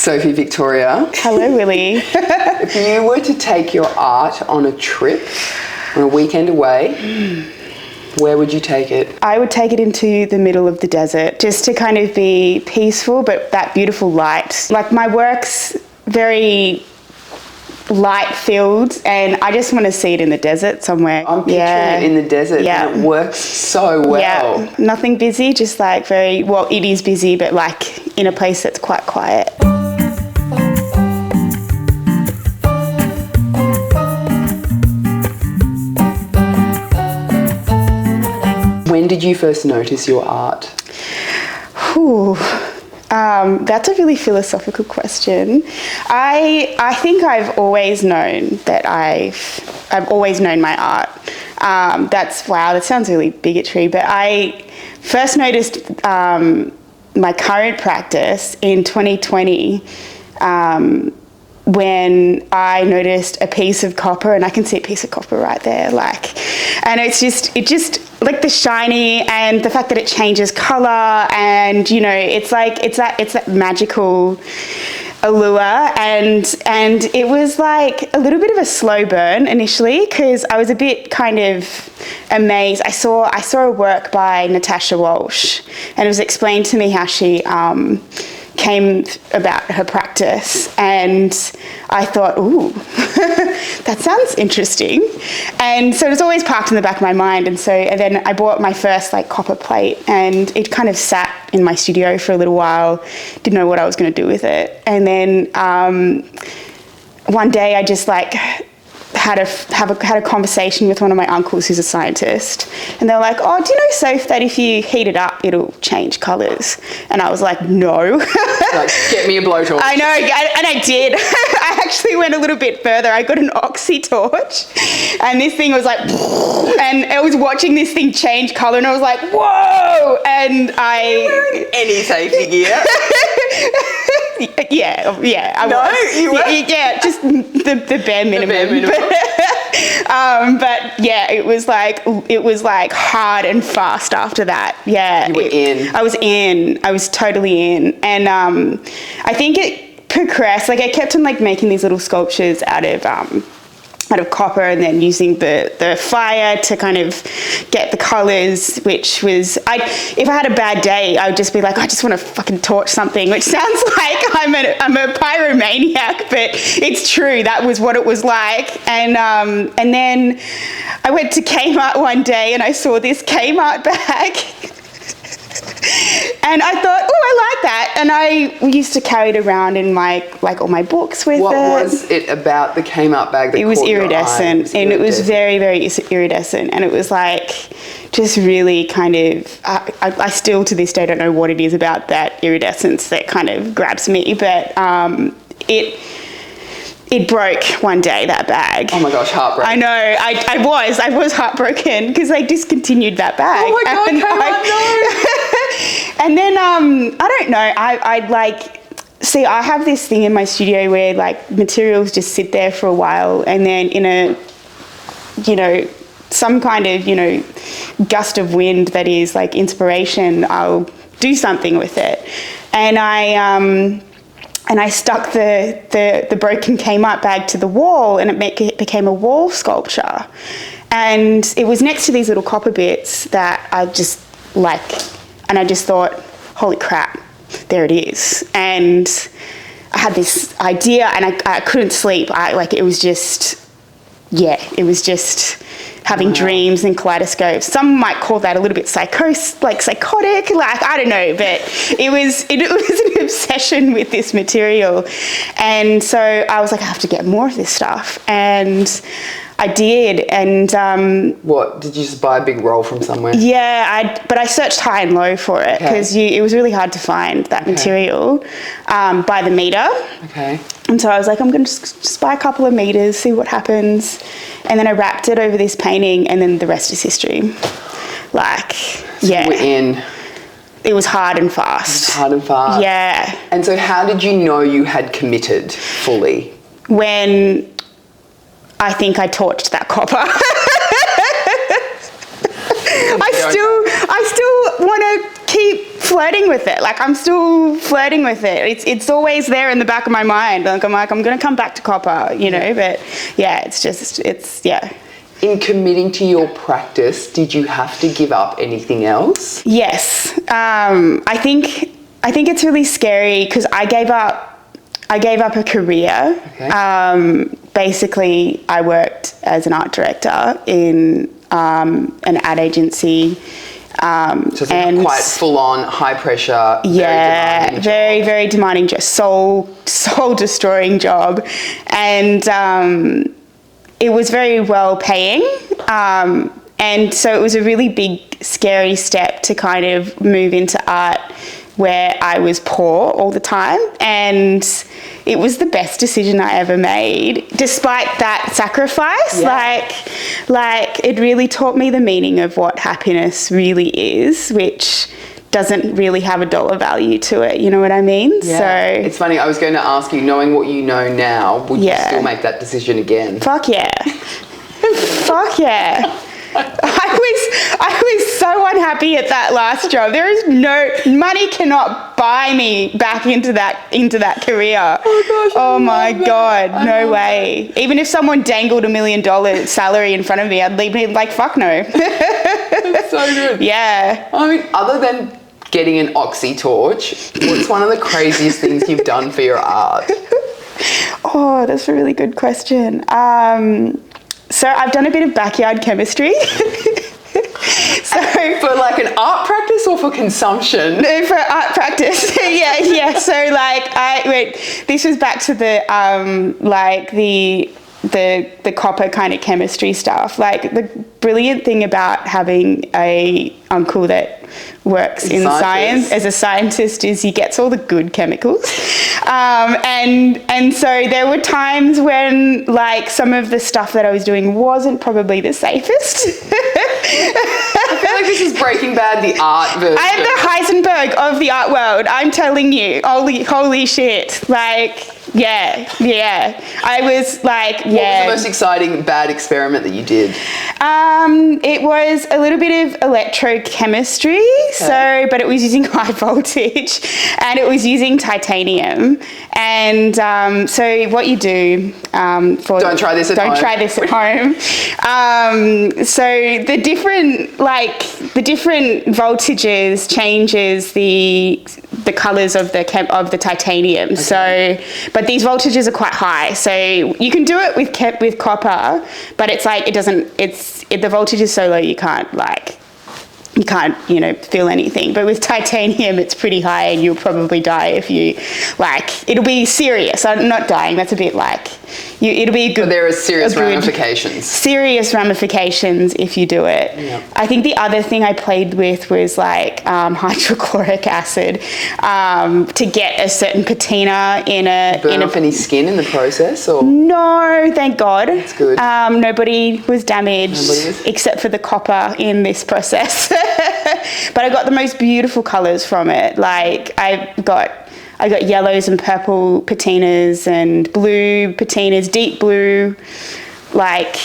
Sophie Victoria. Hello, Willy. If you were to take your art on a trip, on a weekend away, where would you take it? I would take it into the middle of the desert just to kind of be peaceful, but that beautiful light. Like, my work's very light filled and I just want to see it in the desert somewhere. I'm picturing it in the desert and it works so well. Yeah, nothing busy, just like it is busy, but like in a place that's quite quiet. When did you first notice your art? That's a really philosophical question. I think I've always known that I've always known my art. That sounds really bigotry, but I first noticed my current practice in 2020 when I noticed a piece of copper, and I can see a piece of copper right there, and it just like the shiny and the fact that it changes color, and it's that magical allure, and it was like a little bit of a slow burn initially because I was a bit kind of amazed. I saw a work by Natasha Walsh, and it was explained to me how she came about her practice, and I thought, ooh, that sounds interesting. And so it was always parked in the back of my mind, and then I bought my first copper plate, and it kind of sat in my studio for a little while, didn't know what I was going to do with it. And then one day I just had a conversation with one of my uncles who's a scientist, and they're like, oh, do you know, Soph, that if you heat it up it'll change colours? And I was like, no. Like, get me a blowtorch. I know, and I did. I actually went a little bit further. I got an oxy torch, and this thing was like, and I was watching this thing change colour, and I was like, whoa. And Are you wearing any safety gear? Yeah. You were? Yeah, just the bare minimum. But yeah, it was like hard and fast after that. Yeah, you were in. I was in. I was totally in, and I think it progressed. Like, I kept on making these little sculptures out of copper, and then using the fire to kind of get the colours, which was, if I had a bad day, I would just be like, I just want to fucking torch something, which sounds like I'm a pyromaniac, but it's true. That was what it was like. And then I went to Kmart one day and I saw this Kmart bag. And I thought, oh, I like that. And I used to carry it around in all my books with What it. was it about the Kmart bag that It was caught your eye? iridescent, and it was very, very iridescent. And it was just really kind of, I still to this day don't know what it is about that iridescence that kind of grabs me. But it broke one day, that bag. Oh my gosh, heartbreaking. I know, I was heartbroken because they discontinued that bag. Oh my God, Kmart, no! And then, I don't know, I have this thing in my studio where materials just sit there for a while, and then in some kind of, gust of wind that is inspiration, I'll do something with it. And I stuck the broken Kmart bag to the wall, and it became a wall sculpture. And it was next to these little copper bits that I just and I just thought, holy crap, there it is. And I had this idea, and I couldn't sleep. It was just having dreams and kaleidoscopes. Some might call that a little bit psychotic, I don't know, but it was an obsession with this material. And so I was like, I have to get more of this stuff. And I did, and what, did you just buy a big roll from somewhere? Yeah, but I searched high and low for it because it was really hard to find that material by the meter. Okay. And so I was like, I'm going to just buy a couple of meters, see what happens. And then I wrapped it over this painting, and then the rest is history. We're in. It was hard and fast. Yeah. And so how did you know you had committed fully? When I think I torched that copper. I still want to keep flirting with it. Like, I'm still flirting with it. It's always there in the back of my mind. Like, I'm going to come back to copper, you know, but yeah, it's. In committing to your practice, did you have to give up anything else? Yes. I think it's really scary because I gave up a career. Okay. Basically, I worked as an art director in an ad agency. So it's quite full on, high pressure. Yeah, very demanding, just soul destroying job, and it was very well paying. And so it was a really big, scary step to kind of move into art where I was poor all the time. And it was the best decision I ever made, despite that sacrifice. Yeah. Like it really taught me the meaning of what happiness really is, which doesn't really have a dollar value to it. You know what I mean? Yeah. So it's funny, I was going to ask you, knowing what you know now, would you still make that decision again? Fuck yeah. Fuck yeah. I was so unhappy at that last job. There is no money cannot buy me back into that career. Oh gosh. Oh my God, no way. Even if someone dangled $1 million salary in front of me, I'd be like, fuck no. That's so good. Yeah. I mean, other than getting an oxy torch, what's one of the craziest things you've done for your art? Oh, that's a really good question. So I've done a bit of backyard chemistry. So for like an art practice or for consumption? No, for art practice. yeah. So this was back to the the copper kind of chemistry stuff. Like, the brilliant thing about having a uncle that works in science as a scientist is he gets all the good chemicals. And so there were times when, like, some of the stuff that I was doing wasn't probably the safest. I feel like this is Breaking Bad, the art version. I am the Heisenberg of the art world. I'm telling you. Holy shit. Like, yeah. I was like, yeah. What was the most exciting bad experiment that you did? It was a little bit of electrochemistry, but it was using high voltage, and it was using titanium. And so what you do don't try this at home. So the different voltages changes the colors of the titanium. Okay. So, but these voltages are quite high. So you can do it with copper, but it's like the voltage is so low you can't feel anything. But with titanium, it's pretty high, and you'll probably die if you, it'll be serious. I'm not dying. That's a bit it'll be good. But there are serious ramifications. Serious ramifications if you do it. Yeah. I think the other thing I played with was hydrochloric acid to get a certain patina in a. Burn off any skin in the process, or? No, thank God. That's good. Nobody was damaged except for the copper in this process. But I got the most beautiful colours from it. Like, I got yellows and purple patinas and blue patinas, deep blue. Like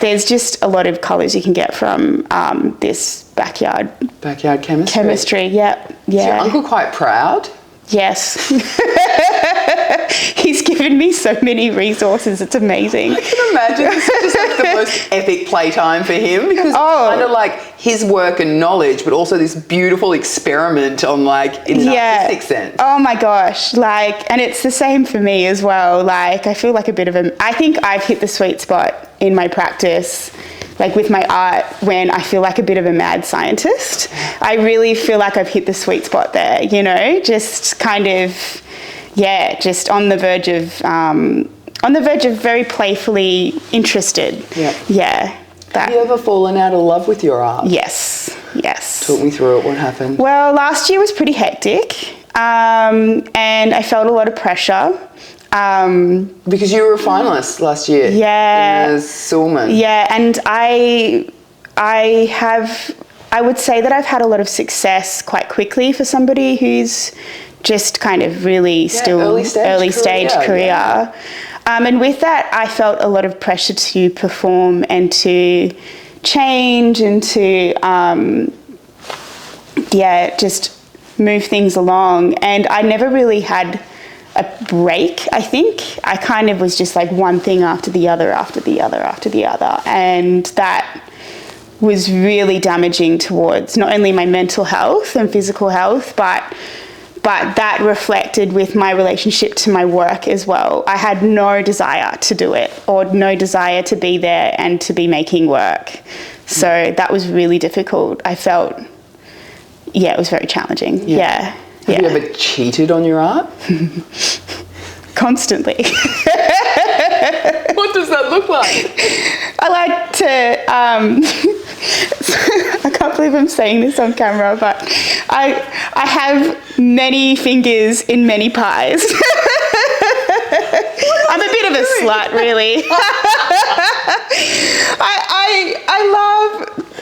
there's just a lot of colours you can get from this backyard chemistry. Yeah. Is your uncle quite proud? Yes. He's given me so many resources. It's amazing. I can imagine. It's just like the most epic playtime for him, because it's kind of like his work and knowledge, but also this beautiful experiment on in an artistic sense. Oh my gosh. And it's the same for me as well. I feel like I think I've hit the sweet spot in my practice, with my art, when I feel like a bit of a mad scientist. I really feel like I've hit the sweet spot there, just kind of, just on the verge of very playfully interested. Yeah. Have you ever fallen out of love with your art? Yes. Talk me through it. What happened? Well, last year was pretty hectic, and I felt a lot of pressure. Because you were a finalist last year. Yeah. In the Sullman. Yeah, and I would say that I've had a lot of success quite quickly for somebody who's just kind of really still early stage career. Yeah. And with that, I felt a lot of pressure to perform and to change and to, just move things along. And I never really had a break, I think. I kind of was just like one thing after the other, after the other, after the other. And that was really damaging towards not only my mental health and physical health, but that reflected with my relationship to my work as well. I had no desire to do it, or no desire to be there and to be making work. So that was really difficult. I felt, it was very challenging. Yeah. Have you ever cheated on your art? Constantly. What does that look like? I like to, I can't believe I'm saying this on camera, but I have many fingers in many pies. I'm a bit of a slut, really.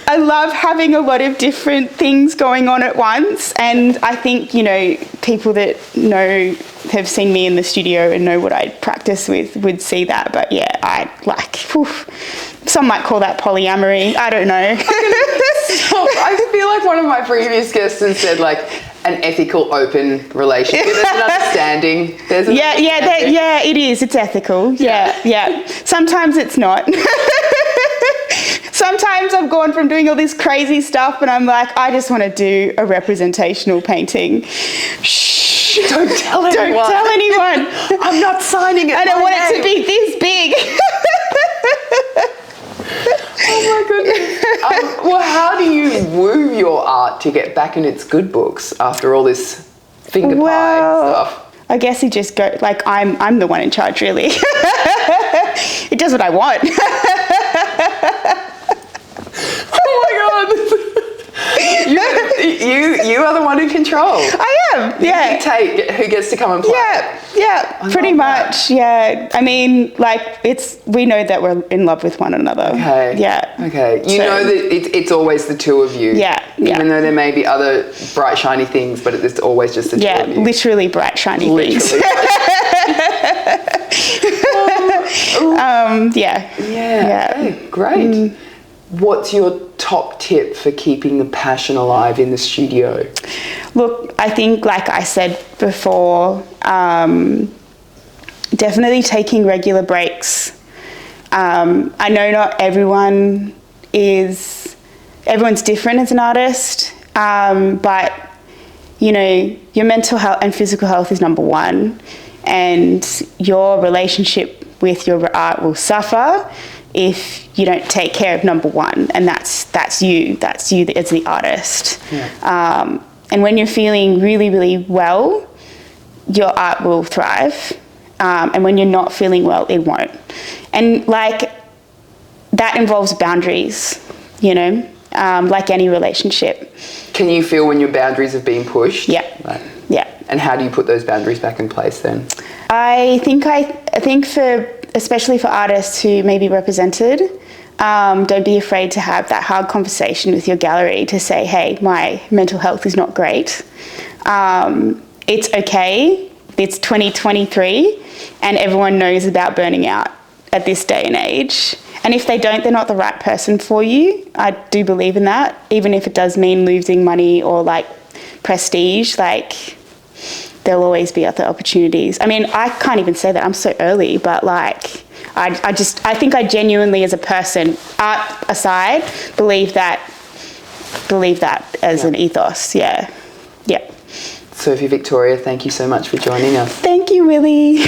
I love having a lot of different things going on at once, and I think, people that have seen me in the studio and know what I practice with would see that. But yeah, some might call that polyamory. I don't know. I feel like one of my previous guests has said like an ethical, open relationship. There's an understanding. It is. It's ethical. Yeah. Sometimes it's not. Sometimes I've gone from doing all this crazy stuff and I'm like, I just want to do a representational painting. Shh. Don't tell anyone. Don't tell anyone. I'm not signing it. I don't want it to be this big. Oh my goodness. Well, how do you woo your art to get back in its good books after all this finger pie stuff? I guess you just go, like, I'm the one in charge, really. It does what I want. Oh my God. You are the one in control. I am, yeah. You dictate who gets to come and play. Yeah, pretty much, yeah. I mean, like, we know that we're in love with one another. Okay. Yeah. Okay. You know that it's always the two of you. Yeah. Even though there may be other bright, shiny things, but it's always just the two of you. Yeah, literally bright, shiny things. Yeah. Okay, great. What's your top tip for keeping the passion alive in the studio? Look, I think, like I said before, definitely taking regular breaks. I know not everyone's different as an artist, but your mental health and physical health is number one, and your relationship with your art will suffer if you don't take care of number one, and that's you as the artist. And when you're feeling really, really well, your art will thrive, and when you're not feeling well, it won't. And like, that involves boundaries, like any relationship. Can you feel when your boundaries have been pushed? Yeah. Right. Yeah. And how do you put those boundaries back in place then? I think especially for artists who may be represented, don't be afraid to have that hard conversation with your gallery to say, hey, my mental health is not great. It's okay. It's 2023 and everyone knows about burning out at this day and age. And if they don't, they're not the right person for you. I do believe in that, even if it does mean losing money or like prestige, like there'll always be other opportunities. I mean, I can't even say that, I'm so early, but like, I think I genuinely, as a person, art aside, believe that as an ethos. Yeah. Sophie Victoria, thank you so much for joining us. Thank you, Willy.